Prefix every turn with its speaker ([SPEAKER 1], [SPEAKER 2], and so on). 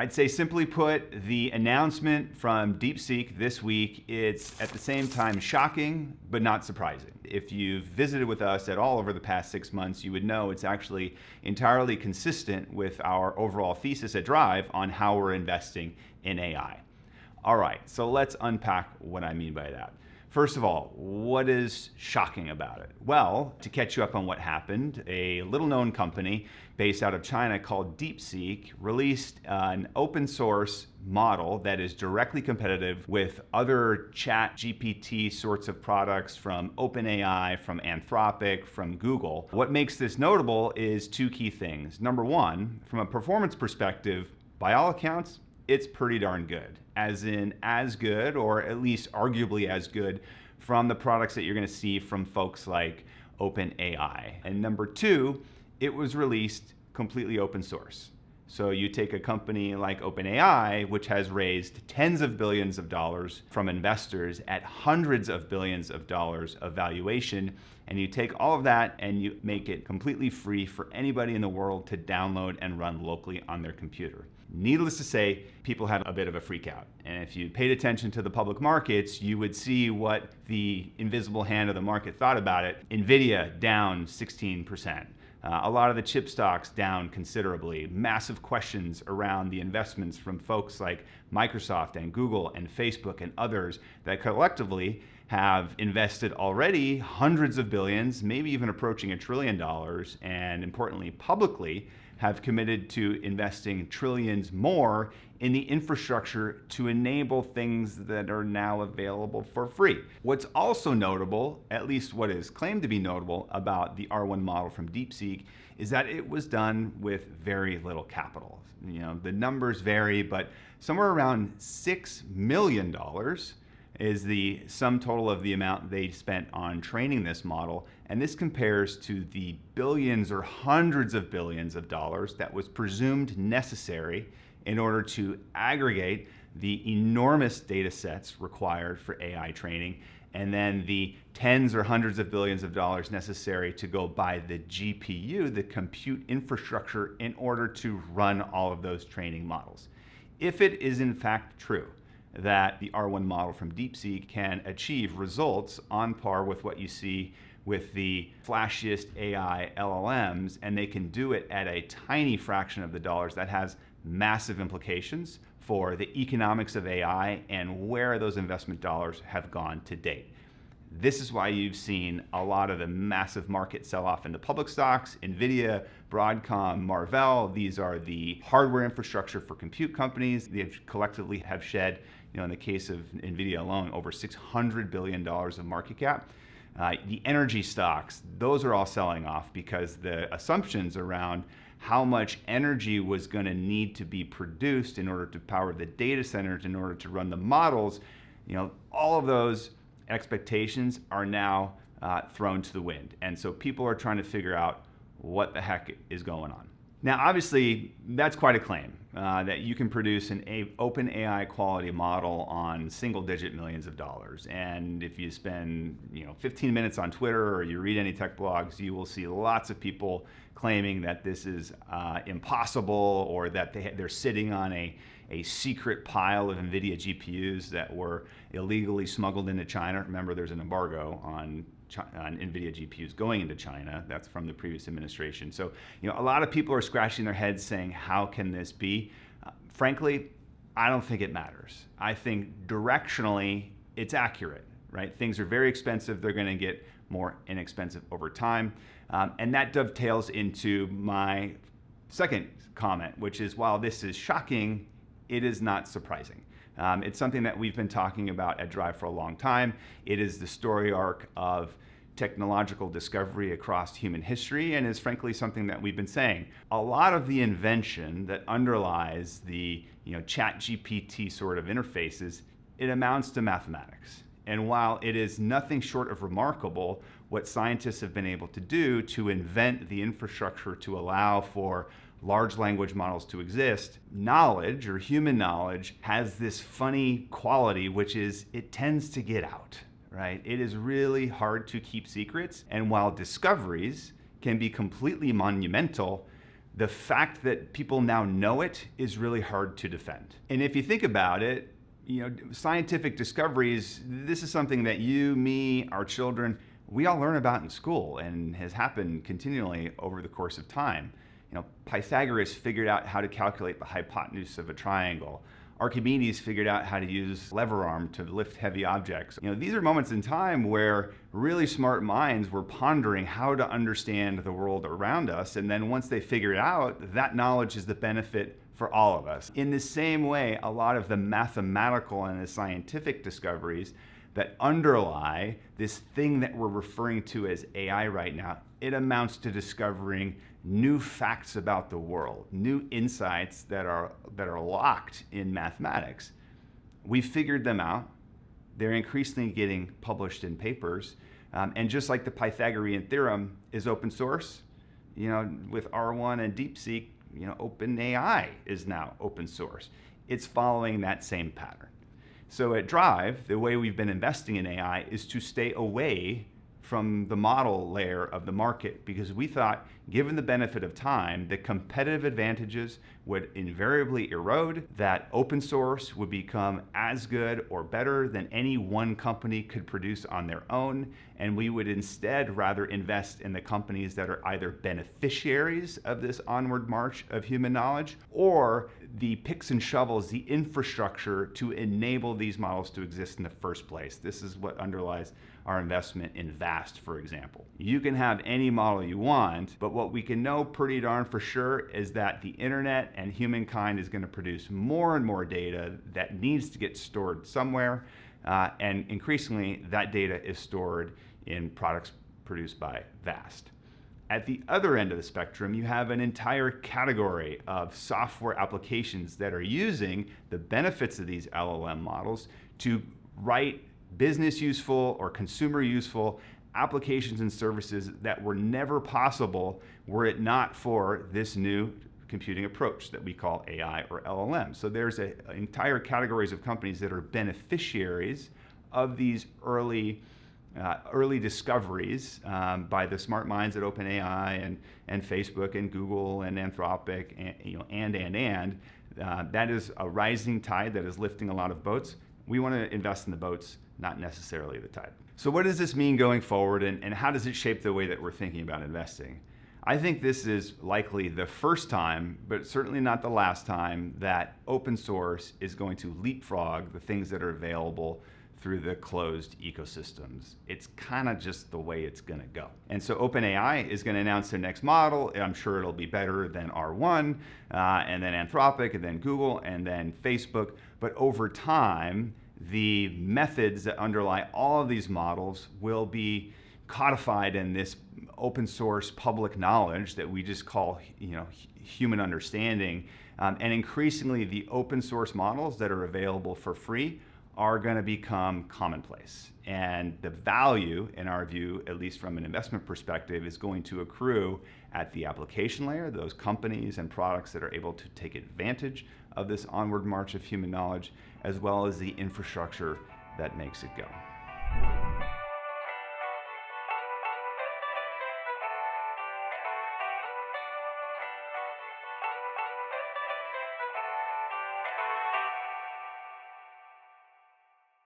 [SPEAKER 1] I'd say simply put, the announcement from DeepSeek this week, it's at the same time shocking, but not surprising. If you've visited with us at all over the past 6 months, you would know it's actually entirely consistent with our overall thesis at Drive on how we're investing in AI. All right, so let's unpack what I mean by that. First of all, what is shocking about it? Well, to catch you up on what happened, a little known company based out of China called DeepSeek released an open source model that is directly competitive with other chat GPT sorts of products from OpenAI, from Anthropic, from Google. What makes this notable is two key things. Number one, from a performance perspective, by all accounts, it's pretty darn good, as in as good, or at least arguably as good, from the products that you're going to see from folks like OpenAI. And number two, it was released completely open source. So you take a company like OpenAI, which has raised tens of billions of dollars from investors at hundreds of billions of dollars of valuation, and you take all of that and you make it completely free for anybody in the world to download and run locally on their computer. Needless to say, people had a bit of a freak out. And if you paid attention to the public markets, you would see what the invisible hand of the market thought about it. NVIDIA down 16%. A lot of the chip stocks down considerably. Massive questions around the investments from folks like Microsoft and Google and Facebook and others that collectively have invested already hundreds of billions, maybe even approaching $1 trillion, and importantly, publicly have committed to investing trillions more in the infrastructure to enable things that are now available for free. What's also notable, at least what is claimed to be notable about the R1 model from DeepSeek, is that it was done with very little capital. The numbers vary, but somewhere around $6 million is the sum total of the amount they spent on training this model. And this compares to the billions or hundreds of billions of dollars that was presumed necessary in order to aggregate the enormous data sets required for AI training, and then the tens or hundreds of billions of dollars necessary to go buy the GPU, the compute infrastructure, in order to run all of those training models. If it is in fact true that the R1 model from DeepSeek can achieve results on par with what you see with the flashiest AI LLMs, and they can do it at a tiny fraction of the dollars, that has massive implications for the economics of AI and where those investment dollars have gone to date. This is why you've seen a lot of the massive market sell-off in the public stocks, NVIDIA, Broadcom, Marvell. These are the hardware infrastructure for compute companies. They collectively have shed, in the case of NVIDIA alone, over $600 billion of market cap. The energy stocks, those are all selling off because the assumptions around how much energy was going to need to be produced in order to power the data centers, in order to run the models, all of those expectations are now thrown to the wind. And so people are trying to figure out what the heck is going on. Now, obviously, that's quite a claim, that you can produce an open AI quality model on single-digit millions of dollars. And if you spend 15 minutes on Twitter or you read any tech blogs, you will see lots of people claiming that this is impossible, or that they're sitting on a secret pile of NVIDIA GPUs that were illegally smuggled into China. Remember, there's an embargo on NVIDIA GPUs going into China. That's from the previous administration. So, a lot of people are scratching their heads saying, how can this be? Frankly, I don't think it matters. I think directionally, it's accurate, right? Things are very expensive. They're going to get more inexpensive over time. And that dovetails into my second comment, which is, while this is shocking, it is not surprising. It's something that we've been talking about at Drive for a long time. It is the story arc of technological discovery across human history, and is frankly something that we've been saying. A lot of the invention that underlies the chat GPT sort of interfaces, it amounts to mathematics. And while it is nothing short of remarkable what scientists have been able to do to invent the infrastructure to allow for large language models to exist, knowledge, or human knowledge, has this funny quality, which is it tends to get out, right? It is really hard to keep secrets. And while discoveries can be completely monumental, the fact that people now know it is really hard to defend. And if you think about it, scientific discoveries, this is something that you, me, our children, we all learn about in school and has happened continually over the course of time. Pythagoras figured out how to calculate the hypotenuse of a triangle. Archimedes figured out how to use lever arm to lift heavy objects. These are moments in time where really smart minds were pondering how to understand the world around us. And then once they figured it out, that knowledge is the benefit for all of us. In the same way, a lot of the mathematical and the scientific discoveries that underlie this thing that we're referring to as AI right now, it amounts to discovering new facts about the world, new insights that are locked in mathematics. We figured them out. They're increasingly getting published in papers. And just like the Pythagorean theorem is open source, with R1 and DeepSeek, OpenAI is now open source. It's following that same pattern. So at Drive, the way we've been investing in AI is to stay away from the model layer of the market, because we thought, given the benefit of time, the competitive advantages would invariably erode, that open source would become as good or better than any one company could produce on their own, and we would instead rather invest in the companies that are either beneficiaries of this onward march of human knowledge, or the picks and shovels, the infrastructure to enable these models to exist in the first place. This is what underlies our investment in Vast, for example. You can have any model you want, but what we can know pretty darn for sure is that the internet and humankind is going to produce more and more data that needs to get stored somewhere, and increasingly that data is stored in products produced by Vast. At the other end of the spectrum, you have an entire category of software applications that are using the benefits of these LLM models to write business useful or consumer useful applications and services that were never possible were it not for this new computing approach that we call AI or LLM. So there's entire categories of companies that are beneficiaries of these early discoveries by the smart minds at OpenAI and Facebook and Google and Anthropic and that is a rising tide that is lifting a lot of boats. We want to invest in the boats, not necessarily the tide. So what does this mean going forward, and how does it shape the way that we're thinking about investing? I think this is likely the first time, but certainly not the last time, that open source is going to leapfrog the things that are available through the closed ecosystems. It's kind of just the way it's going to go. And so OpenAI is going to announce their next model. I'm sure it'll be better than R1, and then Anthropic, and then Google, and then Facebook. But over time, the methods that underlie all of these models will be codified in this open source public knowledge that we just call human understanding. And increasingly, the open source models that are available for free are going to become commonplace. And the value, in our view, at least from an investment perspective, is going to accrue at the application layer, those companies and products that are able to take advantage of this onward march of human knowledge, as well as the infrastructure that makes it go.